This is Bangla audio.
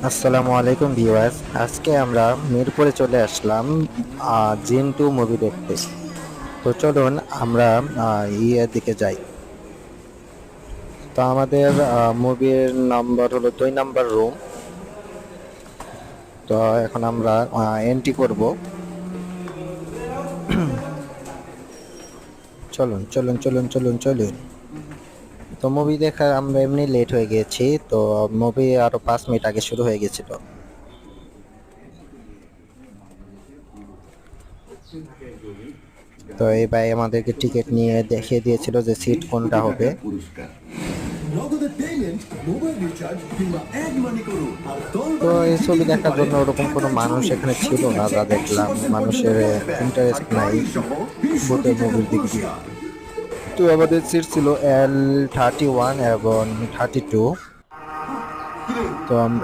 আসসালামু আলাইকুম ভিউয়ার্স, আজকে আমরা মিরপুরে চলে আসলাম জিন 2 মুভি দেখতে। তো চলুন আমরা ইয়ের দিকে যাই। তো আমাদের মুভির নাম্বার হলো 2 নাম্বার রুম। তো এখন আমরা এন্ট্রি করব। চলুন চলুন চলুন চলুন চলুন। তো মুভি দেখা আমরা এমনি লেট হয়ে গেছি, তো মুভি আরো 5 মিনিট আগে শুরু হয়ে গেছিল। তো এই ভাই আমাদেরকে টিকিট নিয়ে দেখিয়ে দিয়েছিল যে সিট কোনটা হবে। নগদের পেমেন্ট, মোবাইল রিচার্জ কিংবা অ্যাড মানি করুন আর তো দলবারে এই ছবি জিতে নিতে দেখার পারেন জন্য ওরকম কোনো ঢাকায় মানুষ জমি এখানে ছিল সাথে না, থাকছে যা দেখলাম 100% পর্যন্ত মানুষের ক্যাশব্যাক আর ইন্টারেস্ট নাই গাড়ি সহ 20 কোটি ভোটের টাকার মুভির দিক দিয়ে। পুরস্কার। তো আমাদের সিট ছিল L31 এবং 32। তো